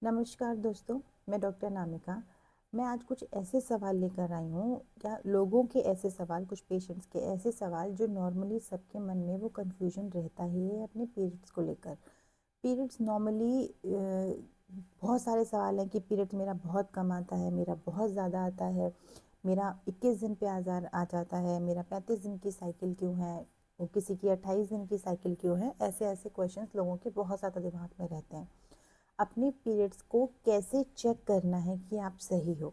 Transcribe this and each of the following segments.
नमस्कार दोस्तों, मैं डॉक्टर नामिका। मैं आज कुछ ऐसे सवाल लेकर आई हूँ, या लोगों के ऐसे सवाल, कुछ पेशेंट्स के ऐसे सवाल जो नॉर्मली सबके मन में वो कन्फ्यूजन रहता ही है अपने पीरियड्स को लेकर। पीरियड्स नॉर्मली बहुत सारे सवाल हैं कि पीरियड्स मेरा बहुत कम आता है, मेरा बहुत ज़्यादा आता है, मेरा 21 दिन पे आ जाता है, मेरा 35 दिन की साइकिल क्यों है, वो किसी की 28 दिन की साइकिल क्यों है। ऐसे ऐसे क्वेश्चंस लोगों के बहुत ज़्यादा दिमाग में रहते हैं। अपने पीरियड्स को कैसे चेक करना है कि आप सही हो।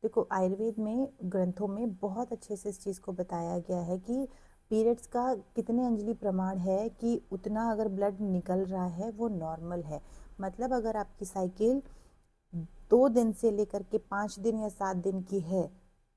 देखो, आयुर्वेद में ग्रंथों में बहुत अच्छे से इस चीज़ को बताया गया है कि पीरियड्स का कितने अंजलि प्रमाण है कि उतना अगर ब्लड निकल रहा है वो नॉर्मल है। मतलब अगर आपकी साइकिल 2 दिन से लेकर के 5 दिन या 7 दिन की है,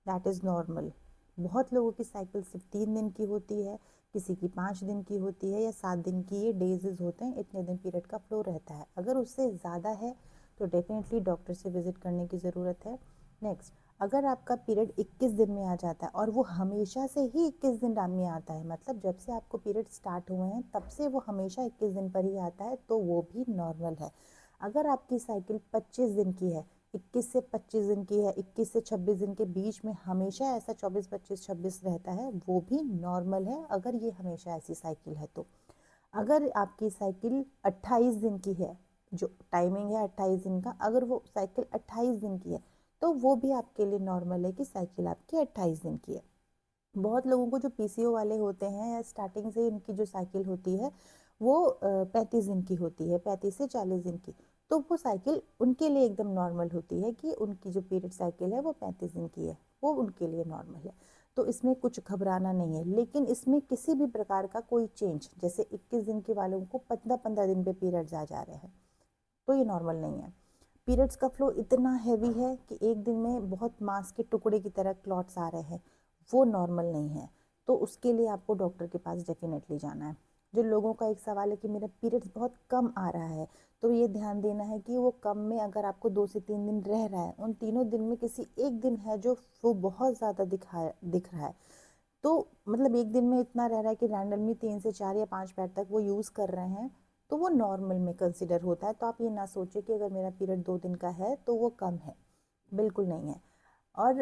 दैट इज़ नॉर्मल। बहुत लोगों की साइकिल सिर्फ 3 दिन की होती है, किसी की 5 दिन की होती है या 7 दिन की। ये डेजेज होते हैं, इतने दिन पीरियड का फ्लो रहता है। अगर उससे ज़्यादा है तो डेफिनेटली डॉक्टर से विजिट करने की ज़रूरत है। नेक्स्ट, अगर आपका पीरियड 21 दिन में आ जाता है और वो हमेशा से ही 21 दिन में आता है, मतलब जब से आपको पीरियड स्टार्ट हुए हैं तब से वो हमेशा 21 दिन पर ही आता है, तो वो भी नॉर्मल है। अगर आपकी साइकिल 25 दिन की है, 21 से 25 दिन की है, 21 से 26 दिन के बीच में हमेशा ऐसा 24 25 26 रहता है, वो भी नॉर्मल है अगर ये हमेशा ऐसी साइकिल है तो। अगर आपकी साइकिल 28 दिन की है, जो टाइमिंग है 28 दिन का, अगर वो साइकिल 28 दिन की है तो वो भी आपके लिए नॉर्मल है कि साइकिल आपकी 28 दिन की है। बहुत लोगों को जो पीसीओ वाले होते हैं, या स्टार्टिंग से उनकी जो साइकिल होती है वो 35 दिन की होती है, 35 से 40 दिन की, तो वो साइकिल उनके लिए एकदम नॉर्मल होती है कि उनकी जो पीरियड साइकिल है वो 35 दिन की है, वो उनके लिए नॉर्मल है। तो इसमें कुछ घबराना नहीं है। लेकिन इसमें किसी भी प्रकार का कोई चेंज, जैसे 21 दिन के वालों को 15-15 दिन पे पीरियड्स आ जा रहे हैं, तो ये नॉर्मल नहीं है। पीरियड्स का फ्लो इतना हैवी है कि एक दिन में बहुत मांस के टुकड़े की तरह क्लॉट्स आ रहे हैं, वो नॉर्मल नहीं है। तो उसके लिए आपको डॉक्टर के पास डेफिनेटली जाना है। जो लोगों का एक सवाल है कि मेरा पीरियड्स बहुत कम आ रहा है, तो ये ध्यान देना है कि वो कम में अगर आपको 2 से 3 दिन रह रहा है, उन तीनों दिन में किसी एक दिन है जो वो बहुत ज़्यादा दिख रहा है, तो मतलब एक दिन में इतना रह रहा है कि रैंडमली 3 से 4 या 5 पैड तक वो यूज़ कर रहे हैं, तो वो नॉर्मल में कंसिडर होता है। तो आप ये ना सोचिए कि अगर मेरा पीरियड 2 दिन का है तो वो कम है, बिल्कुल नहीं है। और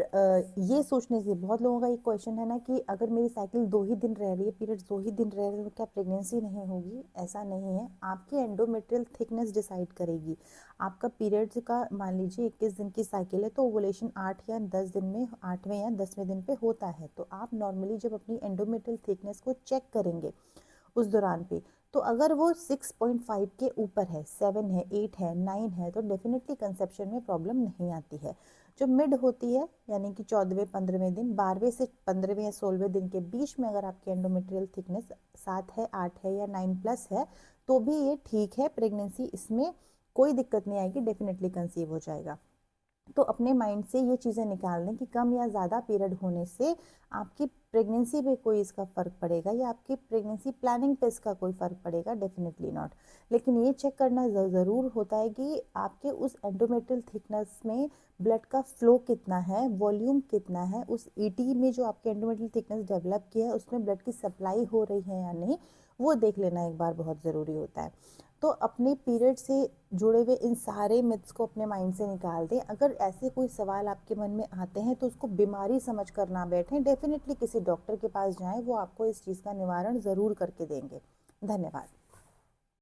ये सोचने से बहुत लोगों का एक क्वेश्चन है ना कि अगर मेरी साइकिल 2 ही दिन रह रही है, पीरियड्स 2 ही दिन रह रहे हैं, तो क्या प्रेगनेंसी नहीं होगी? ऐसा नहीं है। आपकी एंडोमेट्रियल थिकनेस डिसाइड करेगी। आपका पीरियड्स का मान लीजिए 21 दिन की साइकिल है, तो ओवुलेशन 8 या 10 दिन में, 8वें या 10वें दिन पे होता है, तो आप नॉर्मली जब अपनी एंडोमेट्रियल थिकनेस को चेक करेंगे उस दौरान पे, तो अगर वो 6.5 के ऊपर है, 7 है, 8 है, 9 है, तो डेफिनेटली कंसेप्शन में प्रॉब्लम नहीं आती है। जो मिड होती है, यानी कि 14वें 15वें दिन, 12वें से 15वें या 16वें दिन के बीच में अगर आपकी एंडोमेट्रियल थिकनेस 7 है, 8 है या 9+ है, तो भी ये ठीक है। प्रेगनेंसी इसमें कोई दिक्कत नहीं आएगी, डेफिनेटली कंसीव हो जाएगा। तो अपने माइंड से ये चीज़ें निकाल दें कि कम या ज़्यादा पीरियड होने से आपकी प्रेगनेंसी पे कोई इसका फ़र्क पड़ेगा, या आपकी प्रेगनेंसी प्लानिंग पे इसका कोई फ़र्क पड़ेगा, डेफिनेटली नॉट। लेकिन ये चेक करना ज़रूर होता है कि आपके उस एंडोमेट्रियल थिकनेस में ब्लड का फ्लो कितना है, वॉल्यूम कितना है, उस ईटी में जो आपके एंडोमेट्रियल थिकनेस डेवलप किया है उसमें ब्लड की सप्लाई हो रही है या नहीं, वो देख लेना एक बार बहुत ज़रूरी होता है। तो अपने पीरियड से जुड़े हुए इन सारे मिथ्स को अपने माइंड से निकाल दें। अगर ऐसे कोई सवाल आपके मन में आते हैं तो उसको बीमारी समझ कर ना बैठें, डेफिनेटली किसी डॉक्टर के पास जाएं, वो आपको इस चीज़ का निवारण ज़रूर करके देंगे। धन्यवाद।